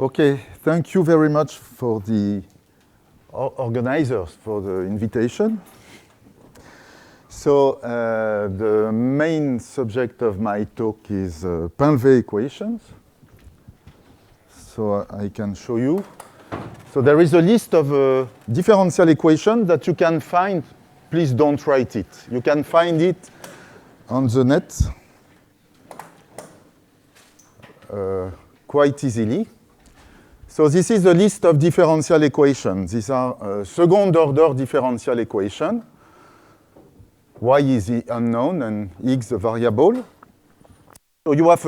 Okay, thank you very much for the organizers for the invitation. So the main subject of my talk is Painlevé equations. So I can show you. So there is a list of differential equations that you can find. Please don't write it. You can find it on the net quite easily. So this is a list of differential equations. These are second-order differential equations. Y is the unknown and x the variable. So you have,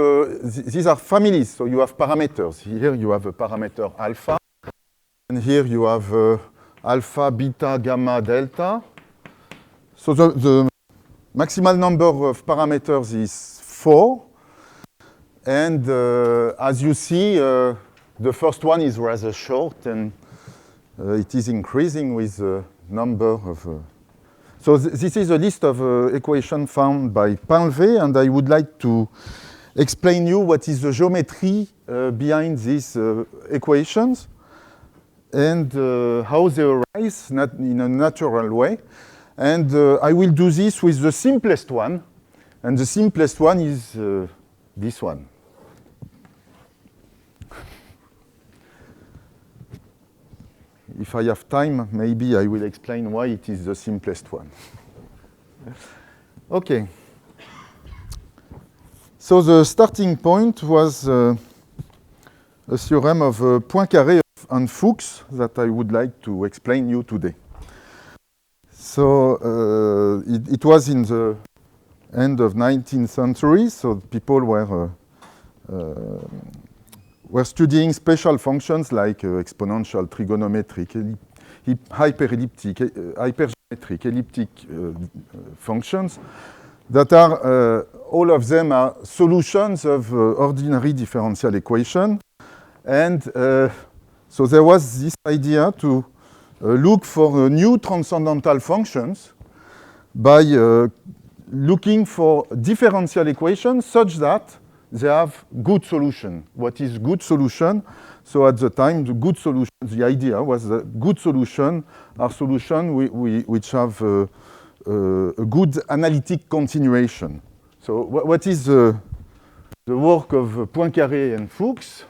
these are families, so you have parameters. Here you have a parameter alpha. And here you have alpha, beta, gamma, delta. So the maximal number of parameters is 4. And as you see, the first one is rather short, and it is increasing with the number of... So this is a list of equations found by Painlevé, and I would like to explain you what is the geometry behind these equations and how they arise in a natural way. And I will do this with the simplest one, and the simplest one is this one. If I have time, maybe I will explain why it is the simplest one. Okay. So the starting point was a theorem of Poincaré and Fuchs that I would like to explain you today. So it was in the end of 19th century, so people were studying special functions like exponential, trigonometric, hyperelliptic, hypergeometric, elliptic functions that are, all of them are solutions of ordinary differential equation. And so there was this idea to look for new transcendental functions by looking for differential equations such that they have good solution. What is good solution? So at the time, the good solution, the idea was that good solution are solutions which have a good analytic continuation. So what is the work of Poincaré and Fuchs?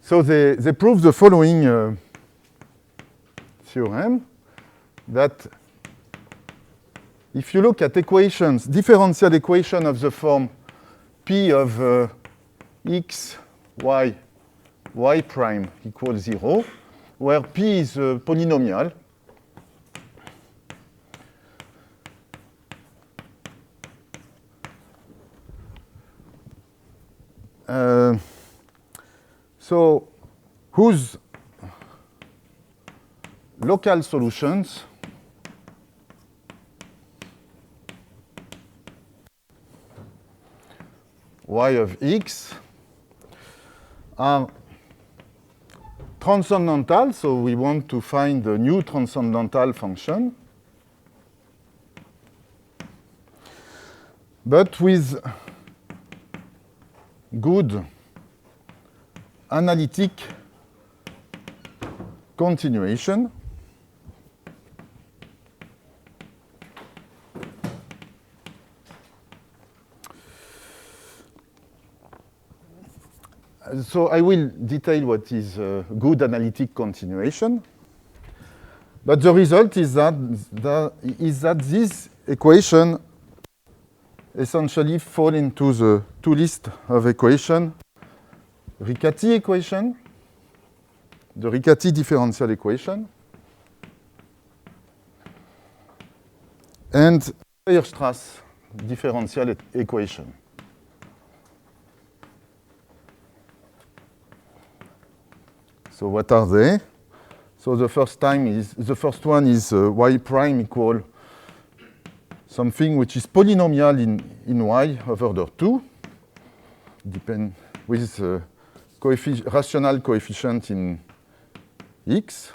So they prove the following theorem, that if you look at equations, differential equation of the form P of x, y, y prime equals 0, where P is a polynomial, so whose local solutions y of x are transcendental, so we want to find a new transcendental function, but with good analytic continuation. So I will detail what is good analytic continuation. But the result is that this equation essentially fall into the two lists of equations. Riccati equation, the Riccati differential equation, and Weierstrass differential equation. So what are they? So the first one is y prime equal something which is polynomial in y of order 2, with rational coefficient in x.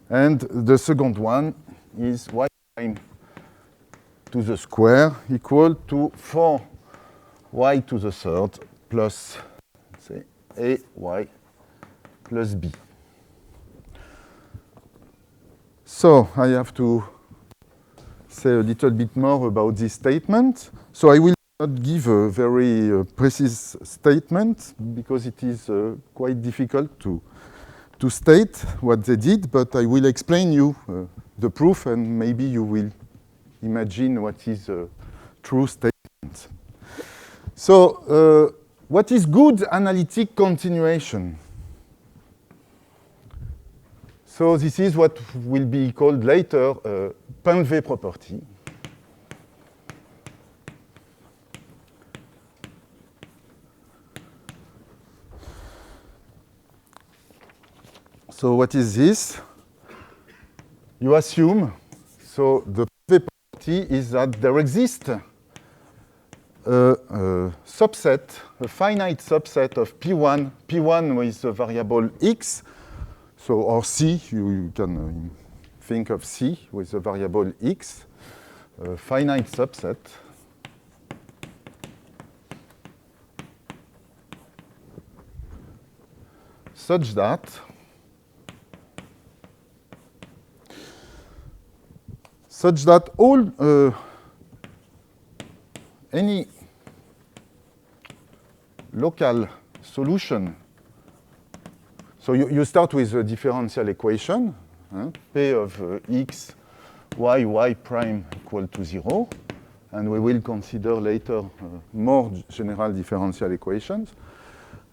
And the second one is y prime to the square equal to 4y to the third plus, say, ay plus b. So I have to say a little bit more about this statement. So I will not give a very precise statement because it is quite difficult to state what they did, but I will explain you the proof and maybe you will imagine what is a true statement. So what is good analytic continuation? So this is what will be called later Painlevé property. So what is this? You assume, so the Painlevé property is that there exists a subset, a finite subset of P1 with the variable x, so or C, you can think of C with the variable x, a finite subset such that all any local solution. So you start with a differential equation, P of x, y prime equal to 0, and we will consider later more general differential equations.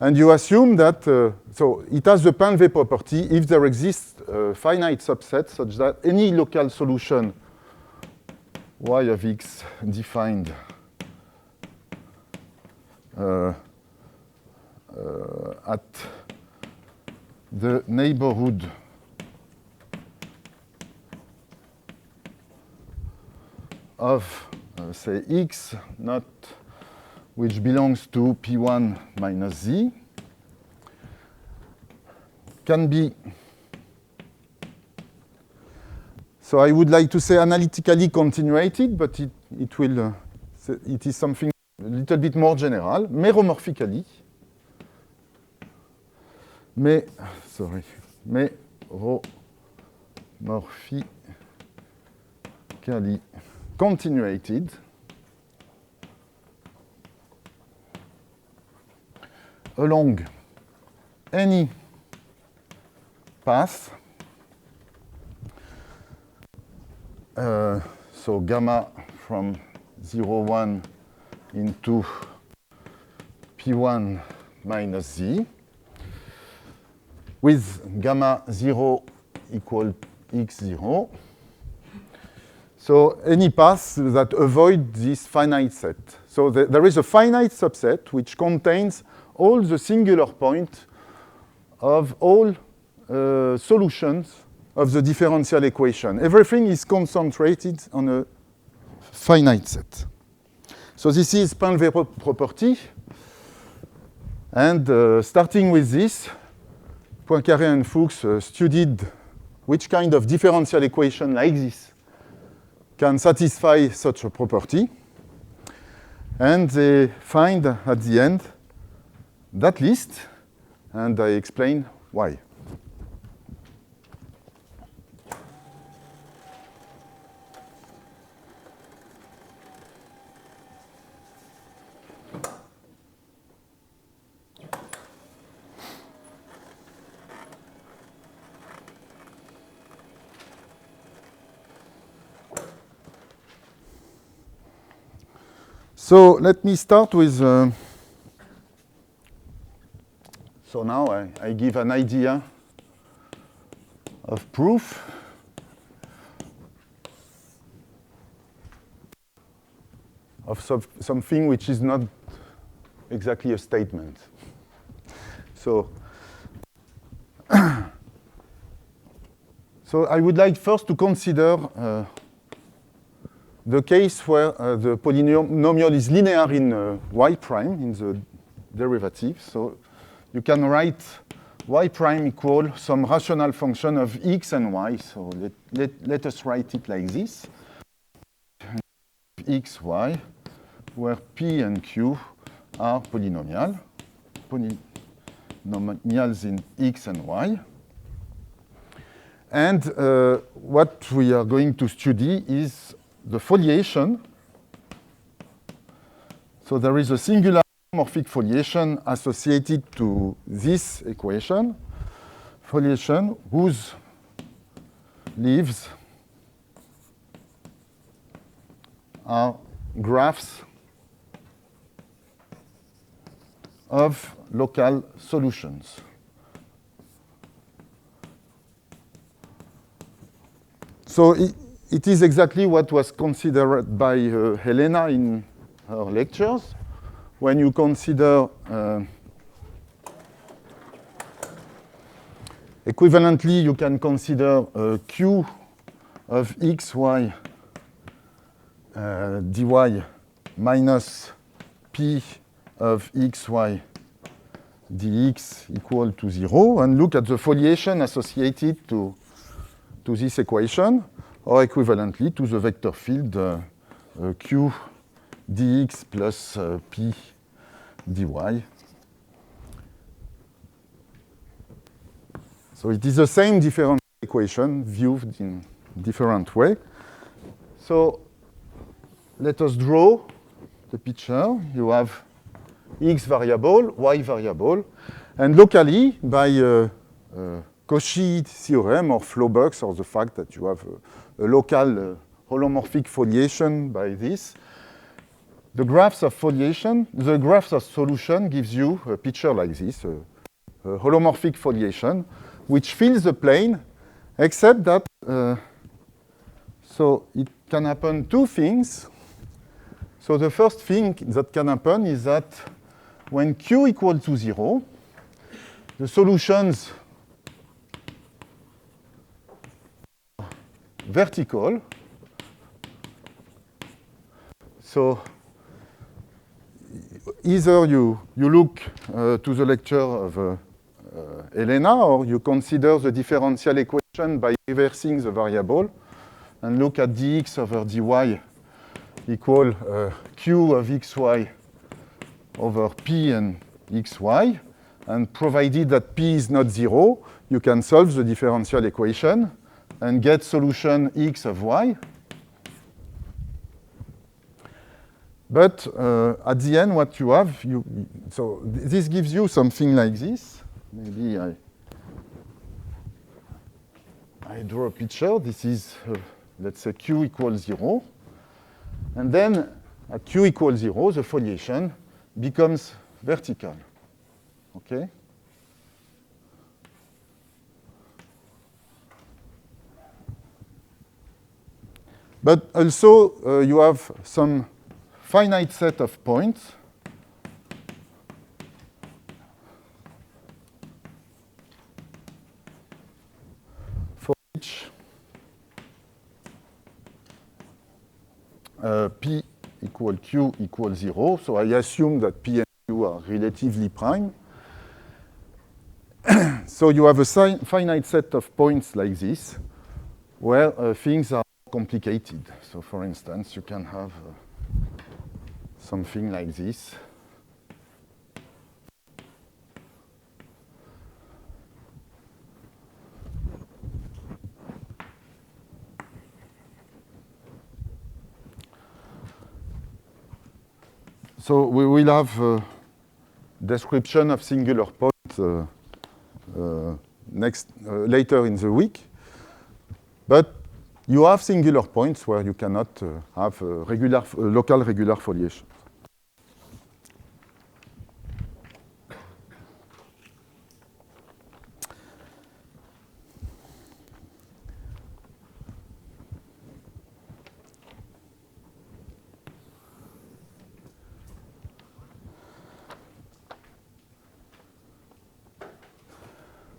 And you assume that, so it has the Painlevé property if there exists a finite subset such that any local solution y of x defined at the neighborhood of, say, x not which belongs to P1 minus z can be, so I would like to say analytically continuated, but it is something a little bit more general, meromorphically. Meromorphically continuated along any path, so gamma from 0, 1 into P1 minus z, with gamma 0 equal x0. So any path that avoid this finite set. So there is a finite subset which contains all the singular points of all solutions of the differential equation. Everything is concentrated on a finite set. So this is Painlevé property. And starting with this, Poincaré and Fuchs studied which kind of differential equation like this can satisfy such a property. And they find at the end that list, and I explain why. So let me start with, so now I give an idea of proof. Of something which is not exactly a statement. So, so I would like first to consider the case where the polynomial is linear in y prime, in the derivative. So you can write y prime equal some rational function of x and y. So let us write it like this. X, y, where p and q are polynomials in x and y. And what we are going to study is the foliation. So there is a singular holomorphic foliation associated to this equation, foliation whose leaves are graphs of local solutions. So it is exactly what was considered by Helena in her lectures. When you consider equivalently, you can consider Q of x, y, dy minus P of x, y, dx equal to 0, and look at the foliation associated to this equation, or equivalently to the vector field Q dx plus P dy. So it is the same differential equation viewed in different way. So let us draw the picture. You have x variable, y variable, and locally by Cauchy theorem or Flaubux, or the fact that you have a local holomorphic foliation by this, the graphs of foliation, the graphs of solution gives you a picture like this, a holomorphic foliation, which fills the plane, except that, so it can happen two things. So the first thing that can happen is that when Q equals to 0, the solutions are vertical. So either you look to the lecture of Helena, or you consider the differential equation by reversing the variable and look at dx over dy equal q of xy over p and xy. And provided that p is not 0, you can solve the differential equation and get solution x of y. But at the end, what you have, so this gives you something like this. Maybe I draw a picture. This is, let's say, q equals 0. And then at q equals 0, the foliation becomes vertical. Okay? But also, you have some finite set of points for which P equal Q equals 0. So I assume that P and Q are relatively prime. So you have a finite set of points like this, where things are complicated. So for instance, you can have something like this. So we will have a description of singular points later in the week. But you have singular points where you cannot have local regular foliation.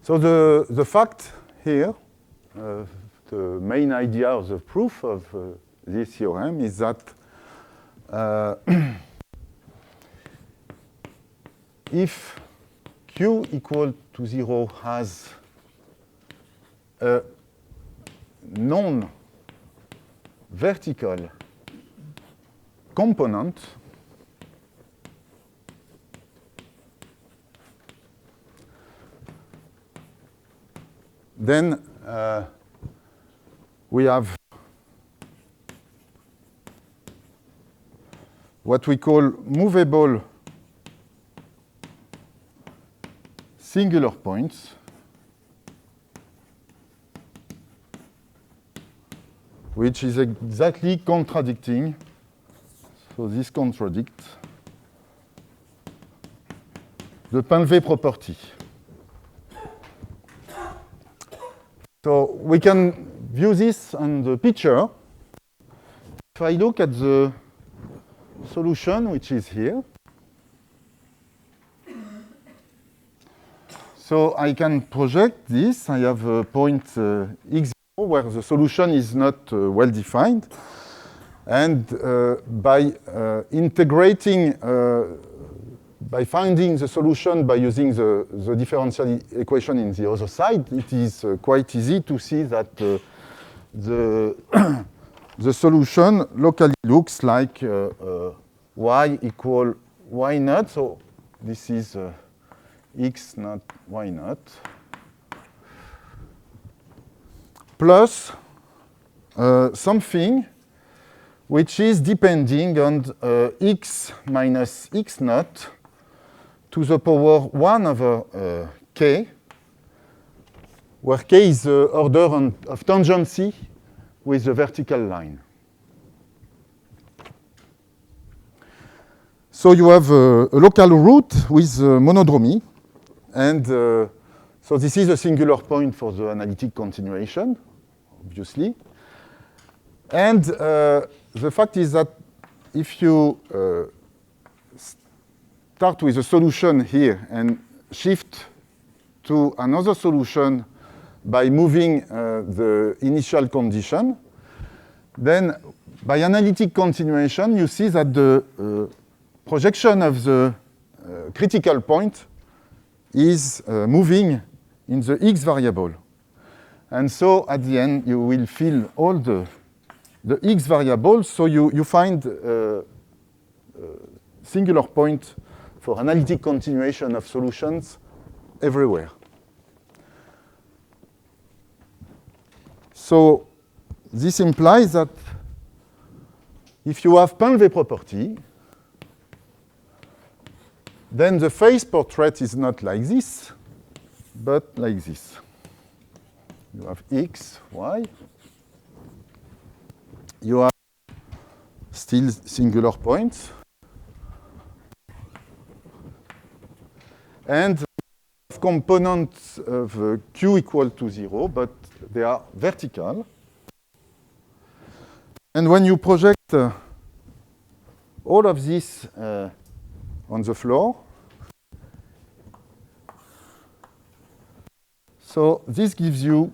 So the fact here, the main idea of the proof of this theorem is that if Q q equal to 0 has a non-vertical component, then we have what we call movable singular points, which is exactly contradicting. So this contradicts the Painlevé property. So we can view this on the picture. If I look at the solution, which is here, so I can project this. I have a point x0 where the solution is not well defined. And by integrating, by finding the solution by using the differential equation in the other side, it is quite easy to see that the solution locally looks like y equal y naught. So this is x naught y naught plus something which is depending on x minus x naught to the power 1 over k, where k is the order of tangency with the vertical line. So you have a local root with monodromy, and so this is a singular point for the analytic continuation, obviously. And the fact is that if you start with a solution here and shift to another solution by moving the initial condition, then by analytic continuation, you see that the projection of the critical point is moving in the x variable. And so at the end, you will fill all the x variables, so you find a singular point for analytic continuation of solutions everywhere. So this implies that if you have Painlevé property, then the phase portrait is not like this, but like this. You have x, y. You have still singular points. And components of q equal to 0, but they are vertical. And when you project all of this on the floor, so this gives you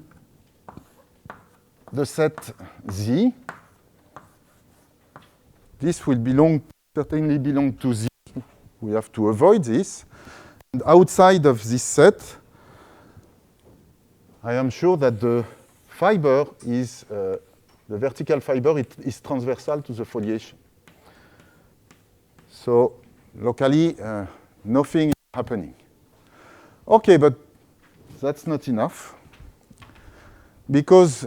the set Z. This will certainly belong to Z. We have to avoid this. And outside of this set, I am sure that the fiber is, the vertical fiber is transversal to the foliation. So locally, nothing is happening. Okay, but that's not enough. Because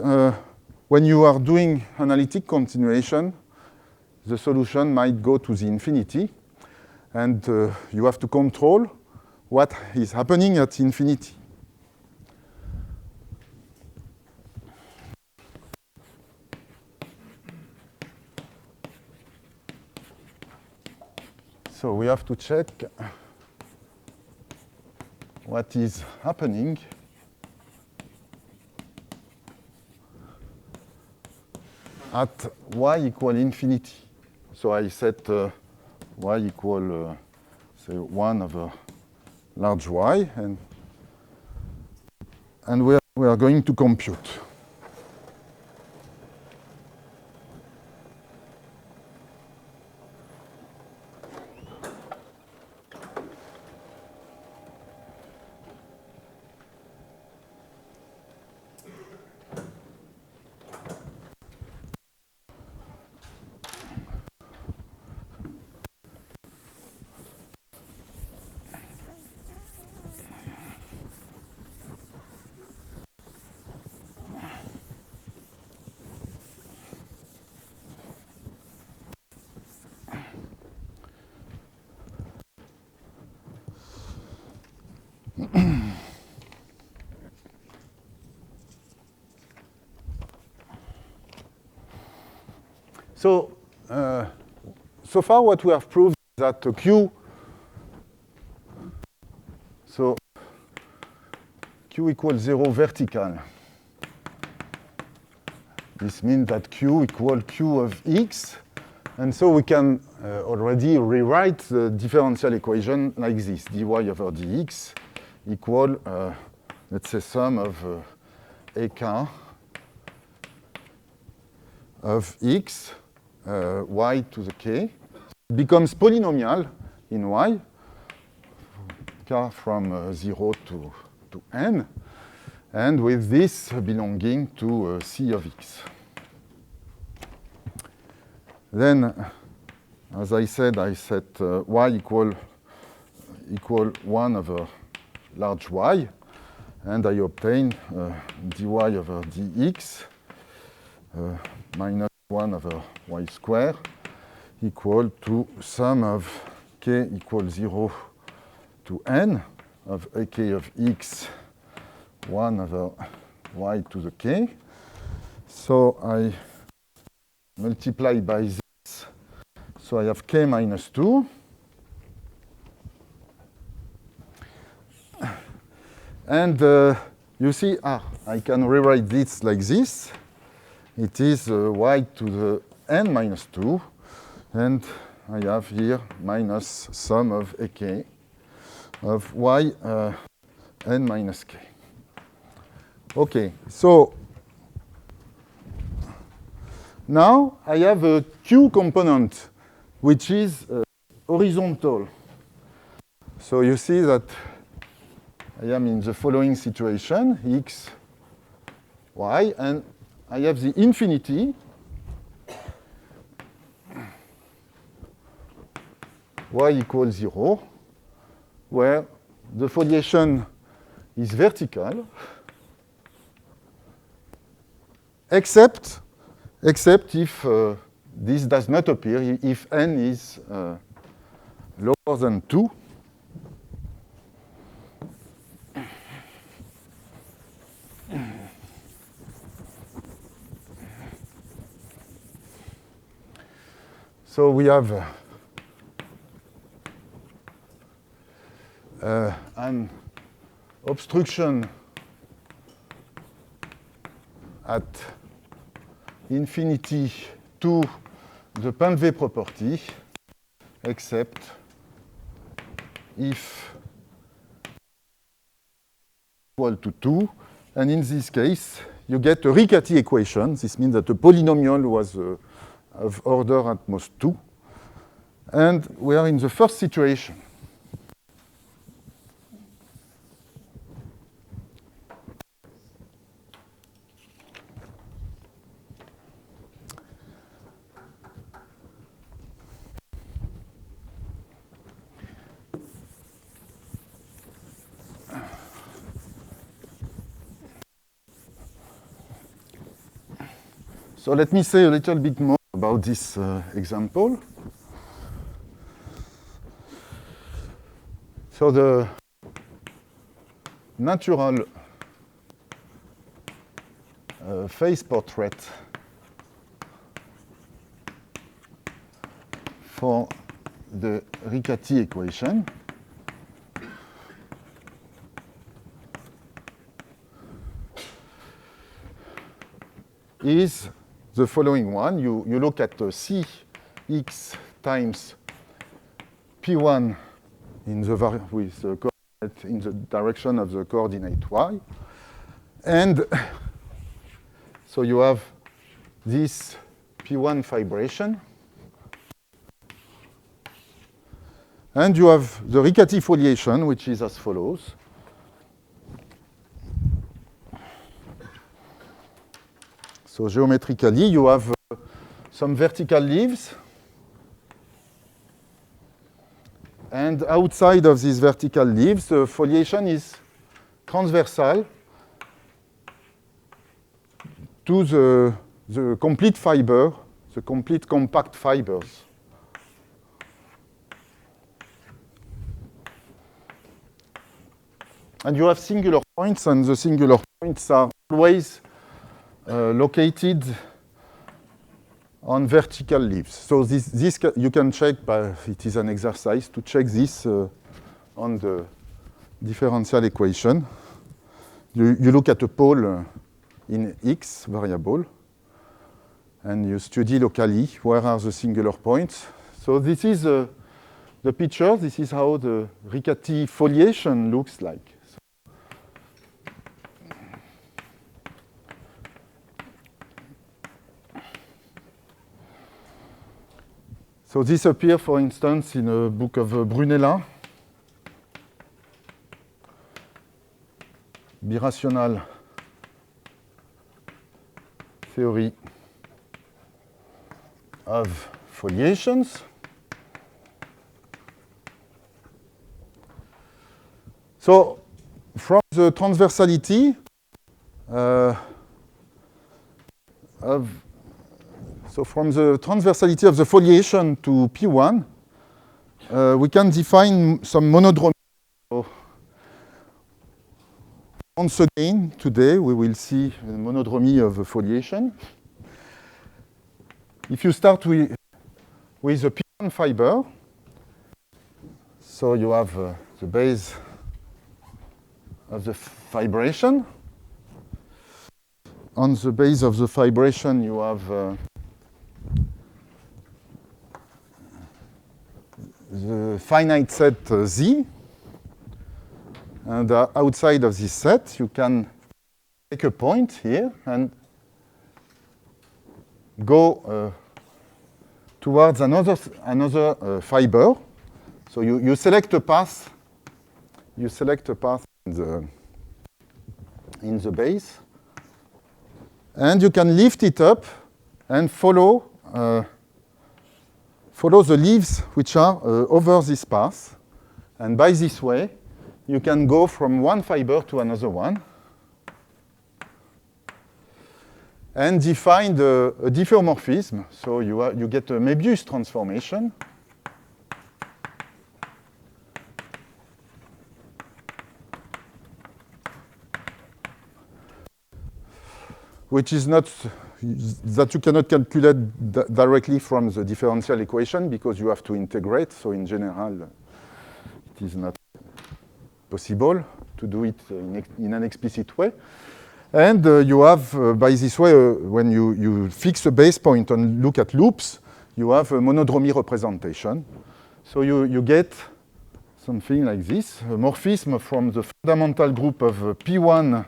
when you are doing analytic continuation, the solution might go to the infinity. And you have to control what is happening at infinity. So we have to check what is happening at y equal infinity. So I set y equal, say, 1 over large y, and we are going to compute. So, so far what we have proved is that Q, so Q equals 0 vertical. This means that Q equals Q of X. And so we can already rewrite the differential equation like this. dy over dx equal, let's say, sum of ak of x, y to the k. It becomes polynomial in y, k from 0 to n, and with this belonging to c of x. Then, as I said, I set y equal 1 over large Y, and I obtain dy over dx minus 1 over y squared equal to sum of k equals 0 to n of ak of x 1 over y to the k. So I multiply by this. So I have k minus 2. And you see, I can rewrite this like this. It is y to the n minus 2. And I have here minus sum of ak of y n minus k. OK, so now I have a q component, which is horizontal. So you see that I am in the following situation, x, y, and I have the infinity, y equals 0, where the foliation is vertical, except if this does not appear, if n is lower than 2. So we have an obstruction at infinity to the Painvet property, except if equal to 2. And in this case, you get a Riccati equation. This means that the polynomial was of order at most 2. And we are in the first situation. So let me say a little bit more about this example. So the natural phase portrait for the Riccati equation is the following one. You look at Cx times P1 in the with the coordinate in the direction of the coordinate y. And so you have this P1 fibration. And you have the Riccati foliation, which is as follows. So geometrically, you have some vertical leaves. And outside of these vertical leaves, the foliation is transversal to the complete fiber, the complete compact fibers. And you have singular points, and the singular points are always located on vertical leaves. So this you can check, it is an exercise to check this on the differential equation. You look at a pole in x variable, and you study locally where are the singular points. So this is the picture. This is how the Riccati foliation looks like. So this appears, for instance, in a book of Brunella, Birational Theory of Foliations. So from the transversality of the foliation to P1, we can define some monodromy. So once again, today we will see the monodromy of the foliation. If you start with a P1 fiber, so you have the base of the fibration. On the base of the fibration, you have the finite set Z. And outside of this set, you can take a point here and go towards another fiber. So you select a path. You select a path in the base, and you can lift it up and follow the leaves which are over this path. And by this way, you can go from one fiber to another one and define a diffeomorphism. So you get a Möbius transformation. Which is not, that you cannot calculate directly from the differential equation because you have to integrate. So in general, it is not possible to do it in an explicit way. And you have, by this way, when you fix a base point and look at loops, you have a monodromy representation. So you get something like this, a morphism from the fundamental group of P1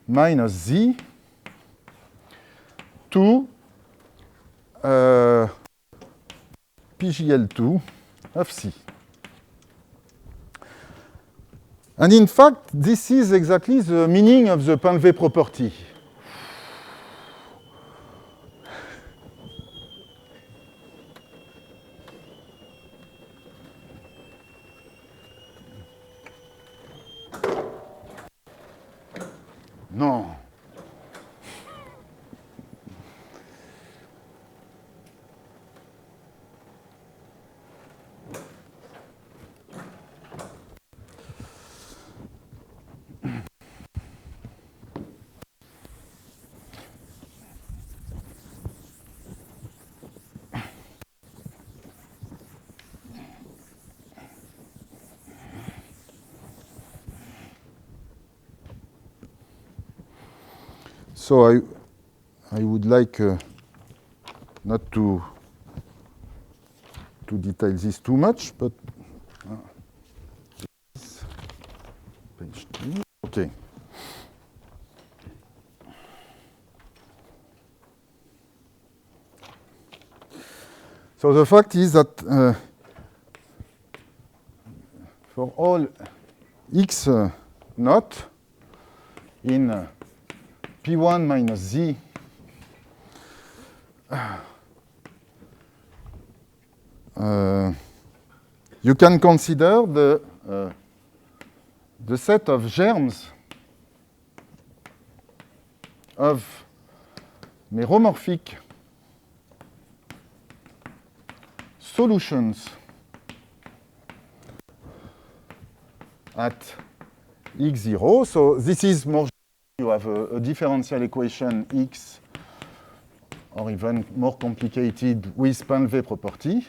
minus Z to PGL2 of C. And in fact, this is exactly the meaning of the Painlevé property. Non. So I would like not to detail this too much, but page 2. Okay. So the fact is that for all x naught in P1 minus Z you can consider the set of germs of meromorphic solutions at x0. So this is more, you have a differential equation x or even more complicated with Pan-V property.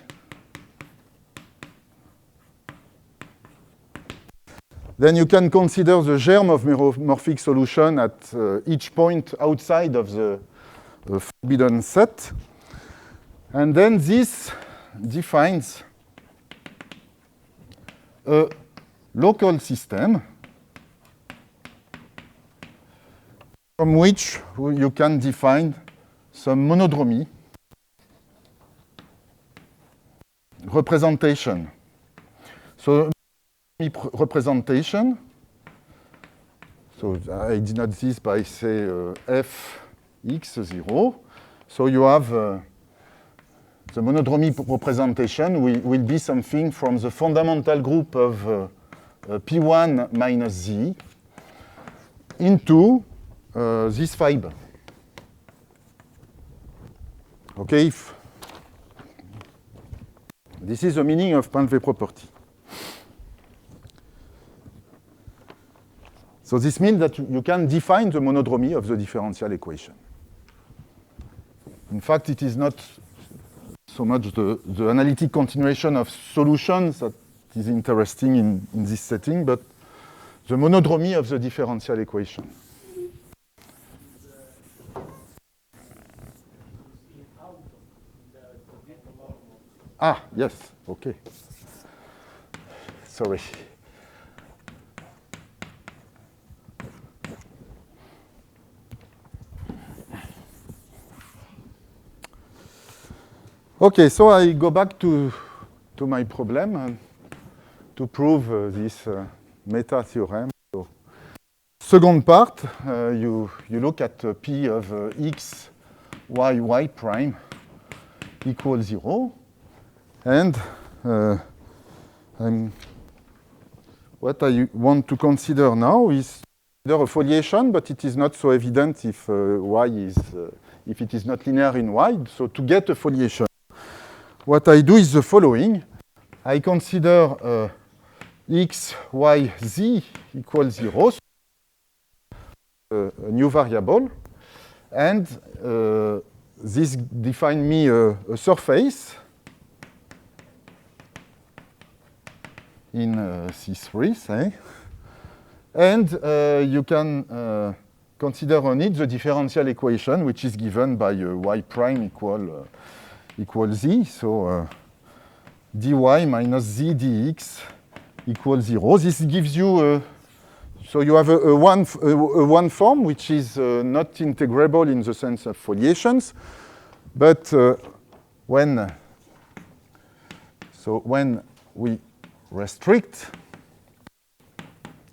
Then you can consider the germ of meromorphic solution at each point outside of the forbidden set. And then this defines a local system from which you can define some monodromy representation. So representation, so I denote this by, say, fx0. So you have the monodromy representation will be something from the fundamental group of P1 minus Z into this fiber. Okay, this is the meaning of Pan-V property. So this means that you can define the monodromy of the differential equation. In fact, it is not so much the analytic continuation of solutions that is interesting in this setting, but the monodromy of the differential equation. Ah, yes, okay. Sorry. Okay, so I go back to my problem to prove this meta-theorem. So, second part, you look at P of x, y prime equals 0. And what I want to consider now is a foliation, but it is not so evident if if it is not linear in y. So to get a foliation, what I do is the following. I consider x, y, z equals 0, so a new variable, and this defines me a surface in C3, say. And you can consider on it the differential equation, which is given by y prime equal z. So dy minus z dx equals 0. This gives you, so you have a one form, which is not integrable in the sense of foliations. But when we restrict,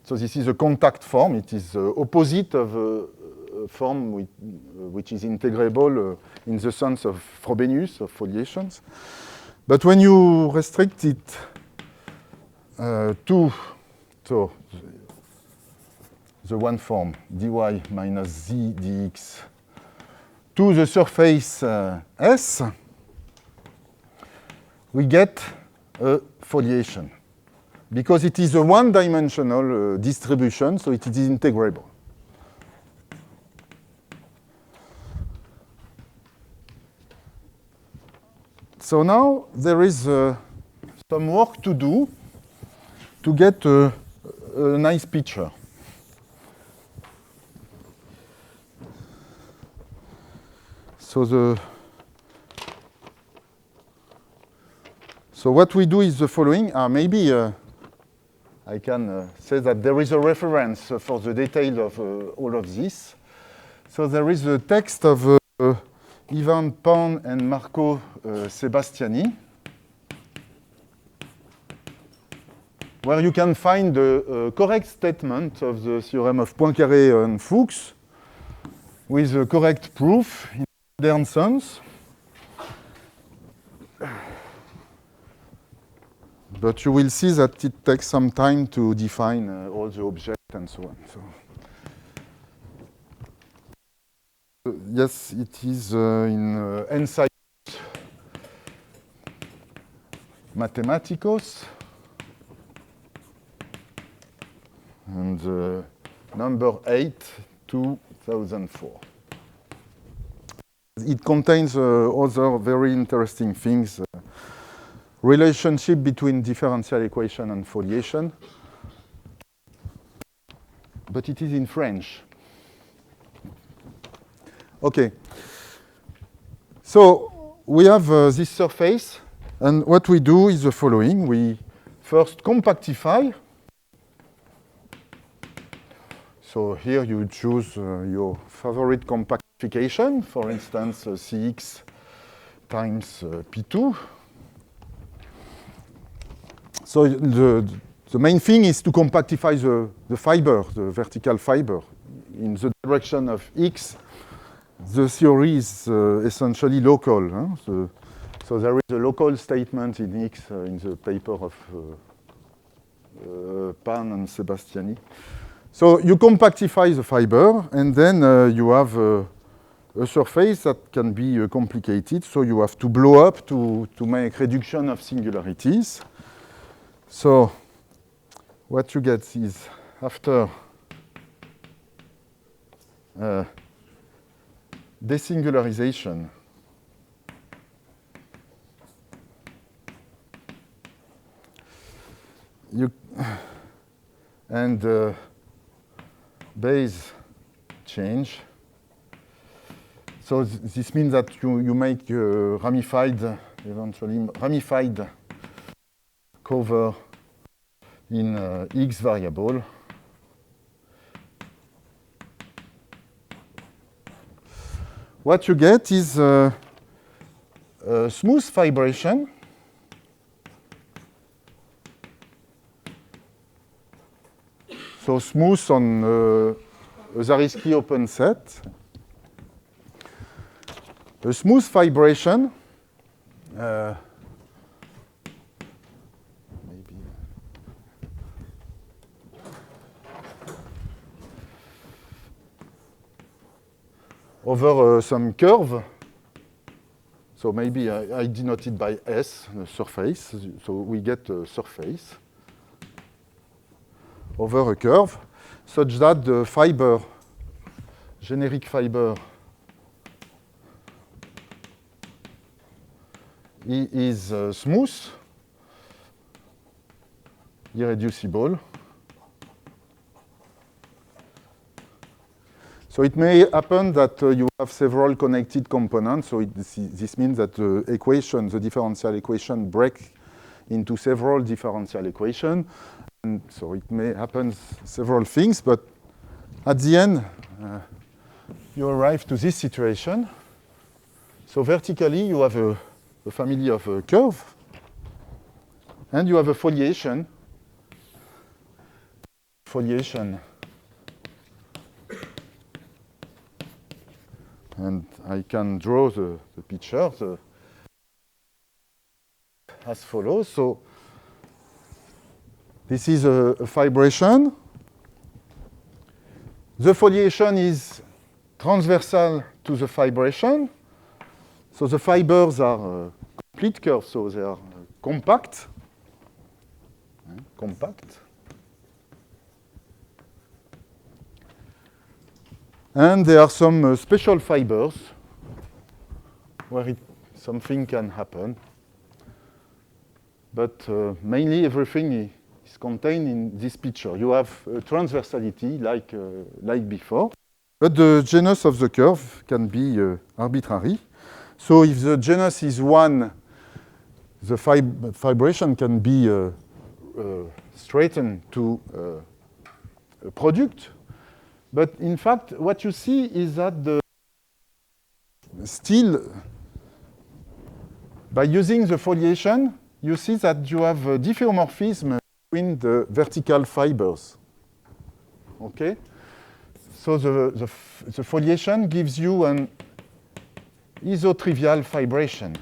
so this is a contact form. It is the opposite of a form which is integrable in the sense of Frobenius, of foliations. But when you restrict it to so the one form, dy minus z dx, to the surface S, we get a foliation, because it is a one-dimensional distribution, so it is integrable. So now there is some work to do to get a nice picture. So what we do is the following. Maybe I can say that there is a reference for the detail of all of this. So there is a text of Ivan Pan and Marco Sebastiani, where you can find the correct statement of the theorem of Poincaré and Fuchs with a correct proof in modern sense. But you will see that it takes some time to define all the objects and so on. So, yes, it is in Ensayos Mathematicos, and number 8, 2004. It contains other very interesting things. Relationship between differential equation and foliation. But it is in French. Okay. So we have this surface, and what we do is the following. We first compactify. So here you choose your favorite compactification, for instance, Cx times P2. So the main thing is to compactify the fiber, the vertical fiber. In the direction of X, the theory is essentially local. Huh? So there is a local statement in X in the paper of Pan and Sebastiani. So you compactify the fiber, and then you have a surface that can be complicated. So you have to blow up to make reduction of singularities. So what you get is, after desingularization, and base change. So this means that you make ramified, eventually ramified cover in X variable. What you get is a smooth fibration. So smooth on a Zariski open set. A smooth fibration. Maybe. Over some curve. So maybe I denote it by S, the surface. So we get a surface over a curve, such that the fiber, generic fiber, is smooth, irreducible. So it may happen that you have several connected components. So this means that the equation, the differential equation, breaks into several differential equations. And so it may happen several things, but at the end, you arrive to this situation. So vertically, you have a family of curve, and you have a foliation. And I can draw the picture as follows. So this is a fibration. The foliation is transversal to the fibration. So the fibers are complete curves, so they are compact. And there are some special fibers where something can happen. But mainly everything is contained in this picture. You have transversality like before. But the genus of the curve can be arbitrary. So if the genus is 1, the fibration can be straightened to a product. But in fact, what you see is that still, by using the foliation, you see that you have a diffeomorphism between the vertical fibers. Okay? So the foliation gives you an isotrivial fibration.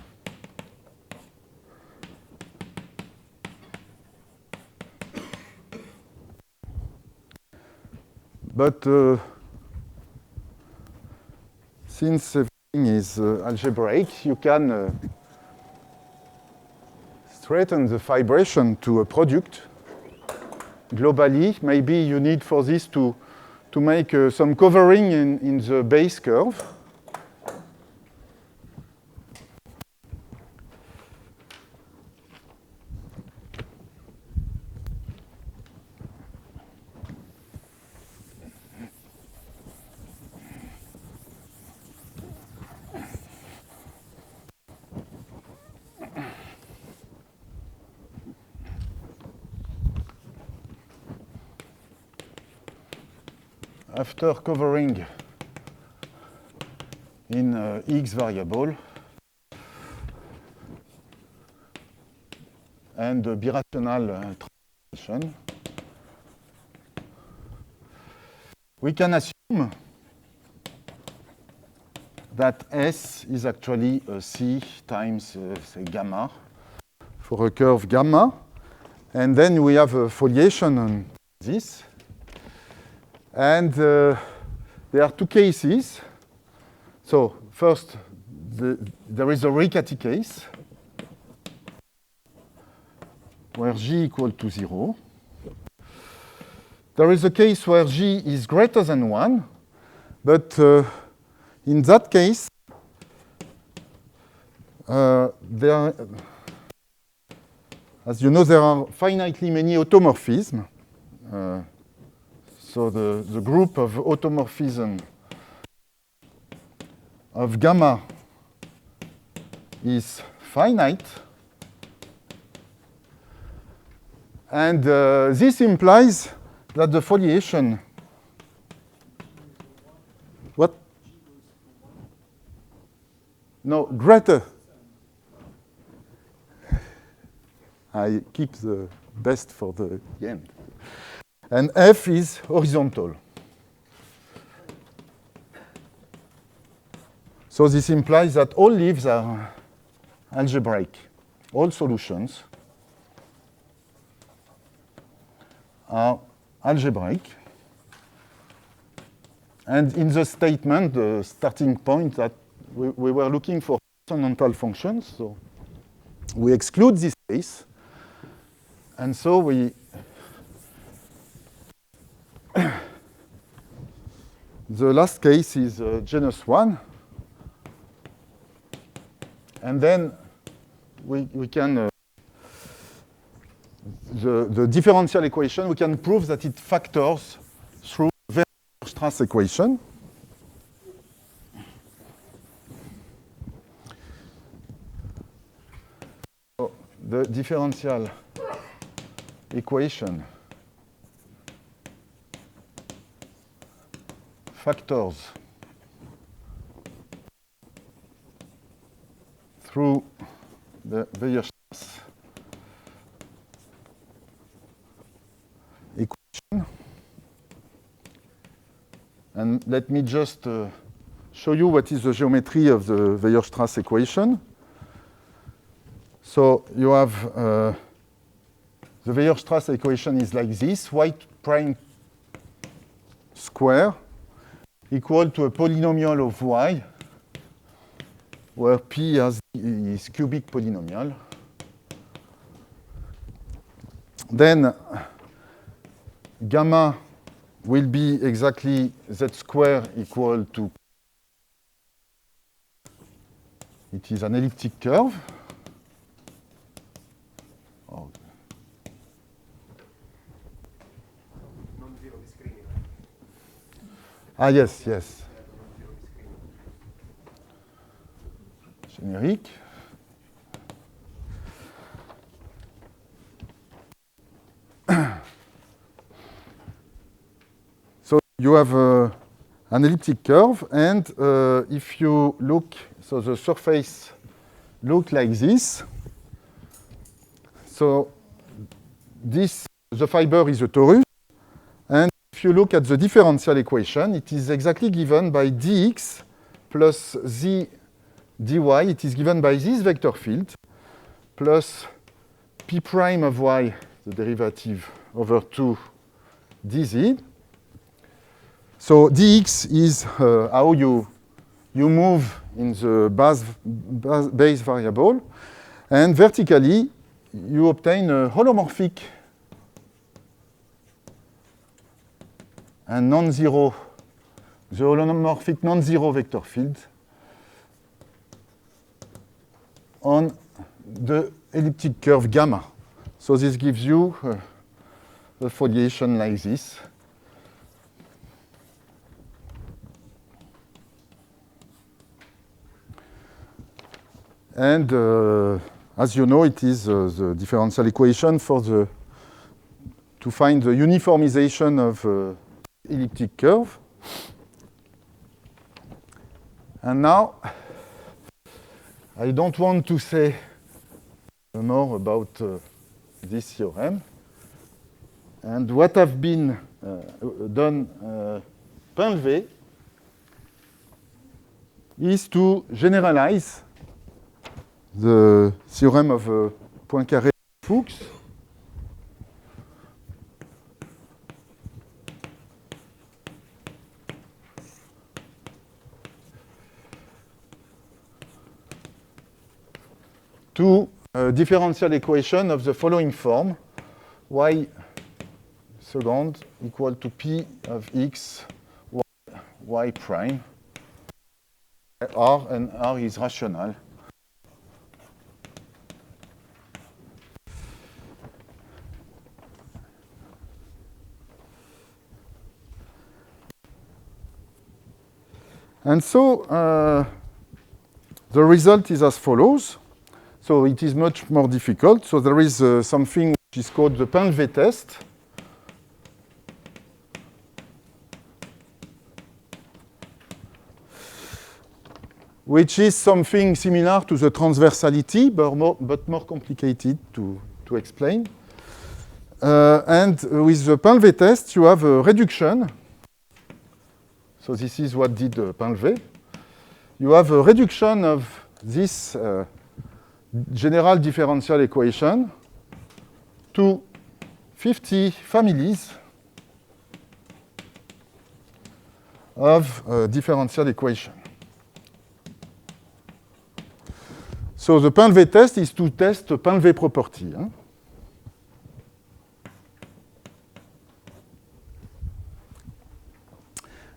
But since everything is algebraic, you can straighten the fibration to a product globally. Maybe you need for this to make some covering in the base curve. after covering in x variable and the birational transformation, we can assume that S is actually C times, say, gamma for a curve gamma. And then we have a foliation on this. And there are two cases. So first, there is a Riccati case where G equal to 0. There is a case where G is greater than 1, but in that case, as you know, there are finitely many automorphisms. So the group of automorphism of gamma is finite. And this implies that the foliation, what? No, greater. I keep the best for the end. And F is horizontal. So this implies that all leaves are algebraic. All solutions are algebraic. And in the statement, the starting point that we were looking for transcendental functions, so we exclude this case. And so we the last case is genus 1. And then we can the differential equation, we can prove that it factors through the Weierstrass equation. So the differential equation factors through the Weierstrass equation. And let me just show you what is the geometry of the Weierstrass equation. So you have the Weierstrass equation is like this: y prime square equal to a polynomial of y, where p is cubic polynomial. Then gamma will be exactly z square equal to, it is an elliptic curve. Oh. Non-zero discriminant. Ah, yes, yes. Générique. So you have an elliptic curve, and if you look, so the surface look like this. So this, the fiber is a torus, and if you look at the differential equation, it is exactly given by dx plus z dy. It is given by this vector field plus p prime of y, the derivative, over 2 dz. So dx is how you move in the base variable, and vertically you obtain a holomorphic and non-zero, the holomorphic non-zero vector field on the elliptic curve gamma. So this gives you a foliation like this. And as you know, it is the differential equation for to find the uniformization of elliptic curve. And now, I don't want to say more about this theorem. And what have been done Pinlvé is to generalize the theorem of Poincaré-Fuchs to a differential equation of the following form: y second equal to p of x y prime. R, and R is rational. And so the result is as follows. So it is much more difficult. So there is something which is called the Pinlvé test. Which is something similar to the transversality, but more complicated to explain. And with the Pinlvé test, you have a reduction. So this is what did Pinlvé. You have a reduction of this general differential equation to 50 families of differential equation. So the Pinlvé test is to test the Pinlvé property.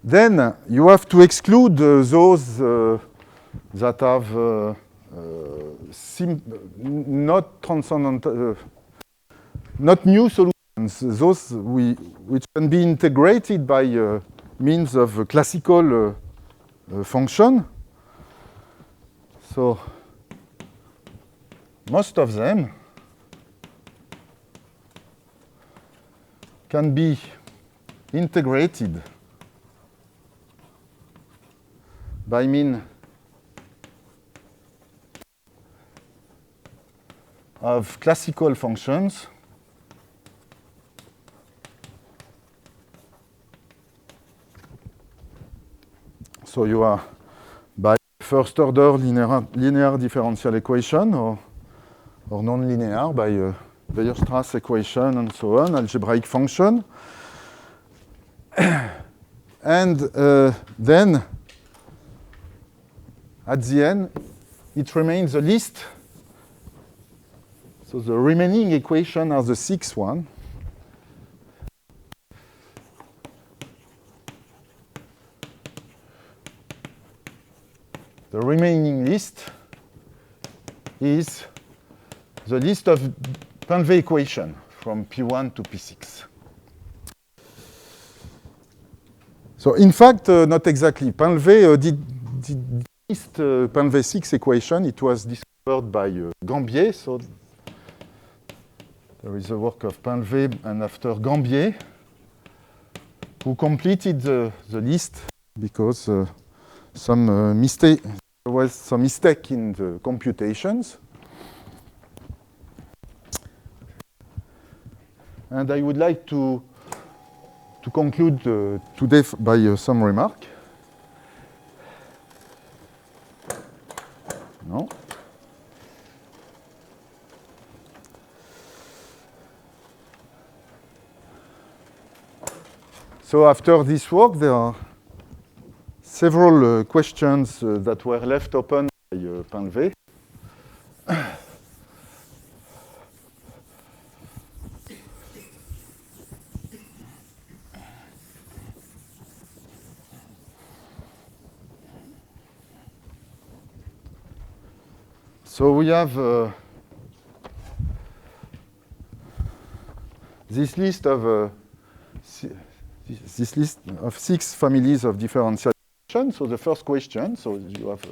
Then you have to exclude those that have not transcendental, not new solutions, those which can be integrated by means of a classical function. So most of them can be integrated by means of classical functions. So you are by first order linear differential equation or non-linear by Weierstrass equation and so on, algebraic function. And then at the end, it remains the least. So the remaining equation are the sixth one. The remaining list is the list of Pinlvé equation from P1 to P6. So in fact, not exactly. Pinlvé did list Pinlvé 6 equation. It was discovered by Gambier. So there is a work of Pinlvé and after Gambier, who completed the list because there was some mistake in the computations. And I would like to conclude today by some remark. No. So after this work, there are several questions that were left open by Pinlvé. So we have this list of 6 families of differential equations. So the first question, so you have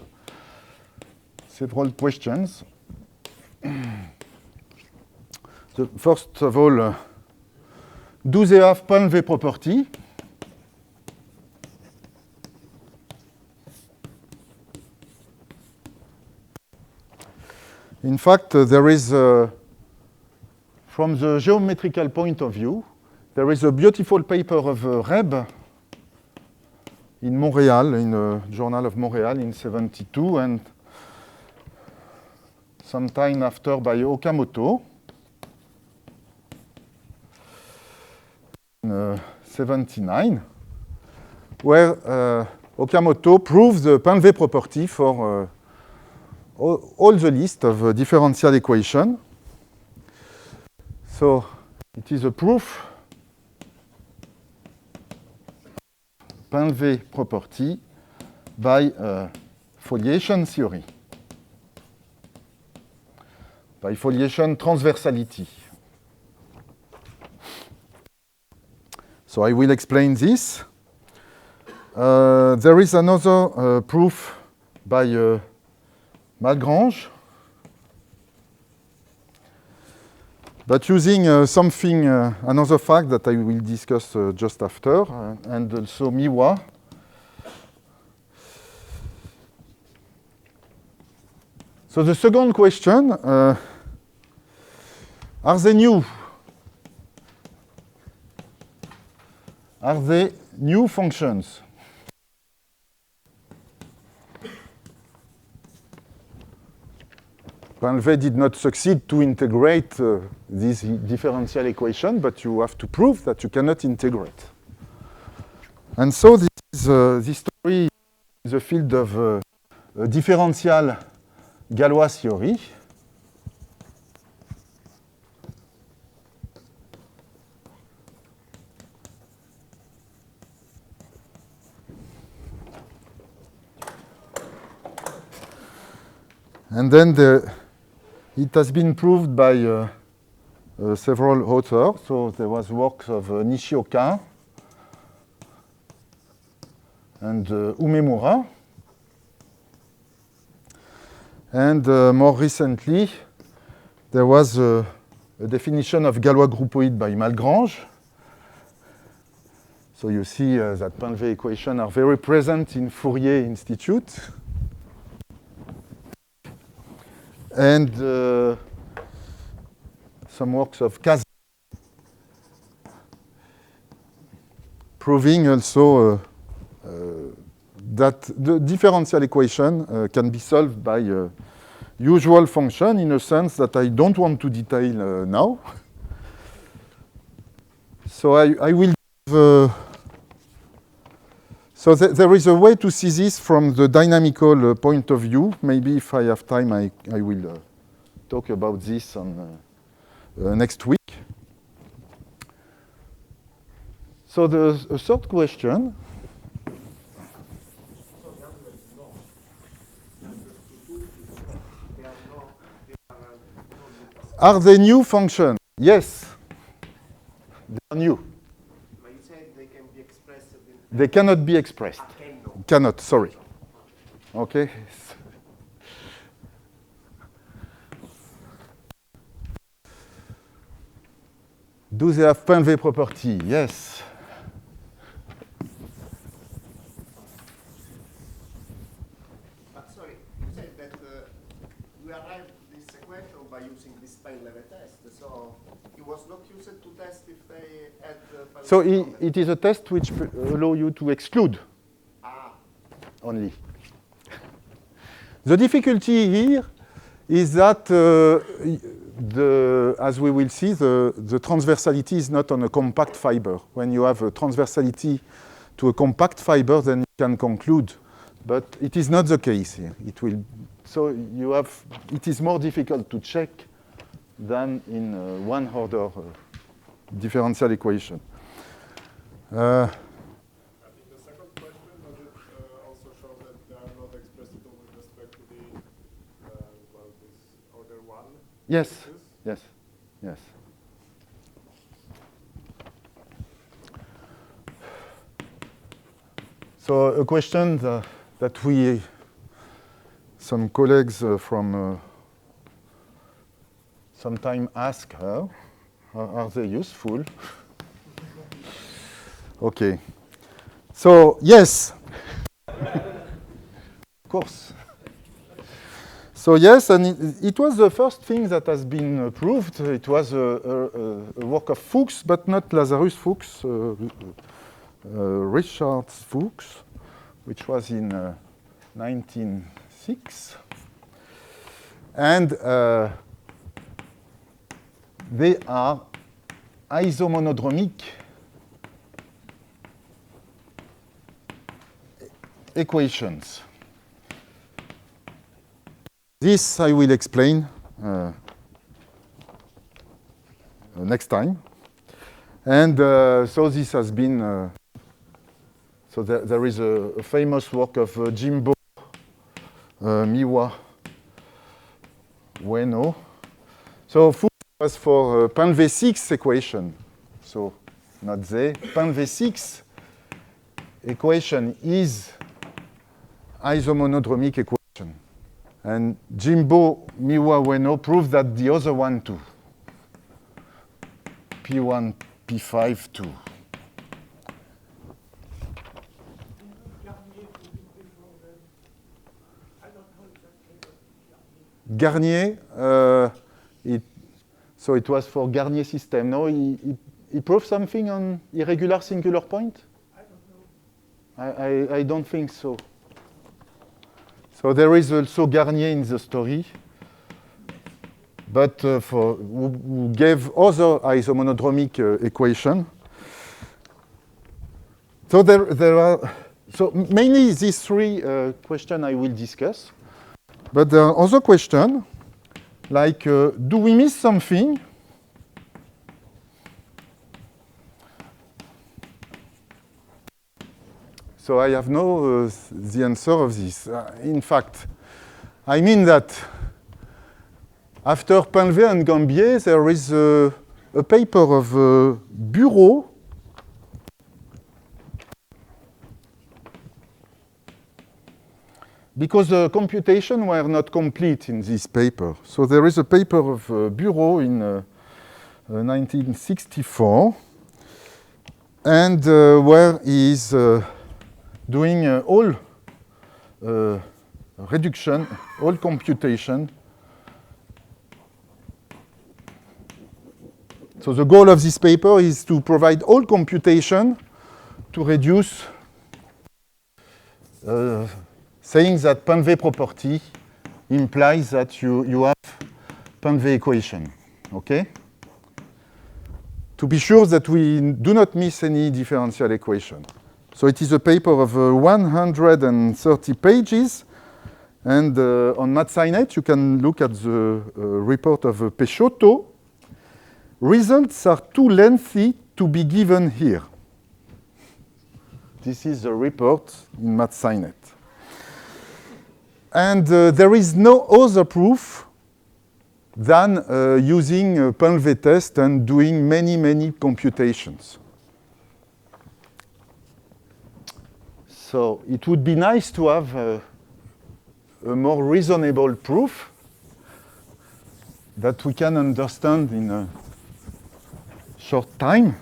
several questions. So first of all, do they have Pinlvé property? In fact, there is, from the geometrical point of view, there is a beautiful paper of Reb in Montreal, in a Journal of Montreal in 72, and sometime after by Okamoto in 79, where Okamoto proves the Painlevé property for all the list of differential equations. So it is a proof Painlevé property by foliation theory, by foliation transversality. So I will explain this. There is another proof by Malgrange, but using another fact that I will discuss just after, and also Miwa. So the second question, are they new? Are they new functions? Painlevé did not succeed to integrate this differential equation, but you have to prove that you cannot integrate. And so this story is the field of differential Galois theory. And then it has been proved by several authors. So there was works of Nishioka and Umemura. And more recently, there was a definition of Galois groupoid by Malgrange. So you see that Painlevé equations are very present in Fourier Institute. And some works of Kazi, proving also that the differential equation can be solved by usual function in a sense that I don't want to detail now. So I will give, so there is a way to see this from the dynamical point of view. Maybe if I have time, I will talk about this on next week. So the third question. Are they new functions? Yes, they are new. But you said they can be expressed in... They cannot be expressed. Cannot, sorry. Okay. Do they have Painlevé property? Yes. But sorry, you said that we arrived at this equation by using this Painlevé test. So it was not used to test if they had Painlevé. So it is a test which allows you to exclude only. The difficulty here is that, as we will see, the transversality is not on a compact fiber. When you have a transversality to a compact fiber, then you can conclude. But it is not the case here. So you have, it is more difficult to check than in one-order differential equation. I think the second question, does it also show that they are not expressible with respect to the, this order one? Yes, yes, yes. So a question that some colleagues from sometime ask her, are they useful? Okay. So, yes. Of course. So yes, and it was the first thing that has been proved. It was a work of Fuchs, but not Lazarus Fuchs, Richard Fuchs, which was in 1906. And they are isomonodromic equations. This I will explain next time. And so this has been, so there is a famous work of Jimbo, Miwa, Ueno. So Fuchs was for Pain-V6 equation. So not they. Pain-V6 equation is isomonodromic equation. And Jimbo, Miwa, Ueno proved that the other one too. P1, P5 too. Garnier, so it was for Garnier system. No, he proved something on irregular singular point? I don't know. I don't think so. So there is also Garnier in the story, but who gave other isomonodromic equation. So there are, so mainly these three questions I will discuss. But there are other questions, like do we miss something? So I have no the answer of this. In fact, I mean that after Pain-V and Gambier, there is a paper of Bureau because the computations were not complete in this paper. So there is a paper of Bureau in 1964, and where he is doing all reduction, all computation. So the goal of this paper is to provide all computation to reduce saying that Pain-V property implies that you have Pain-V equation, okay? To be sure that we do not miss any differential equation. So it is a paper of 130 pages, and on MathSciNet you can look at the report of Peixoto. Results are too lengthy to be given here. This is the report in MathSciNet. And there is no other proof than using Pain-V test and doing many computations. So it would be nice to have a more reasonable proof that we can understand in a short time.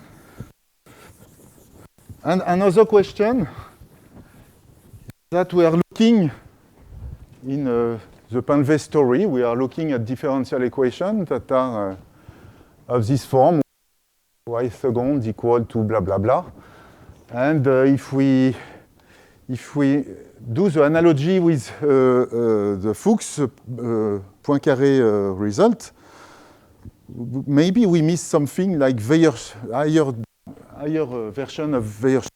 And another question that we are looking in the Pain-V story, we are looking at differential equations that are of this form, y second equal to blah blah blah. And if we do the analogy with the Fuchs Poincaré result, maybe we miss something like higher version of Weyer's.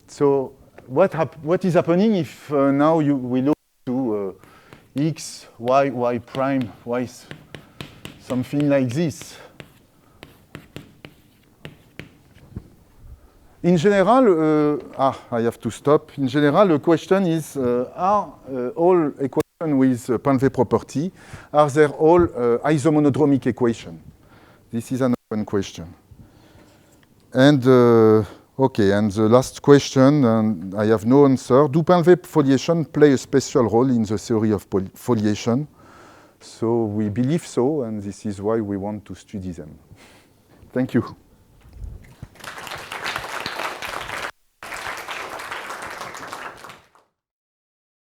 So what is happening if now we look to x, y prime, y something like this? In general, I have to stop. In general, the question is, are all equations with Pain-V property, are they all isomonodromic equations? This is an open question. And, okay, and the last question, and I have no answer. Do Pain-V foliation play a special role in the theory of foliation? So we believe so, and this is why we want to study them. Thank you.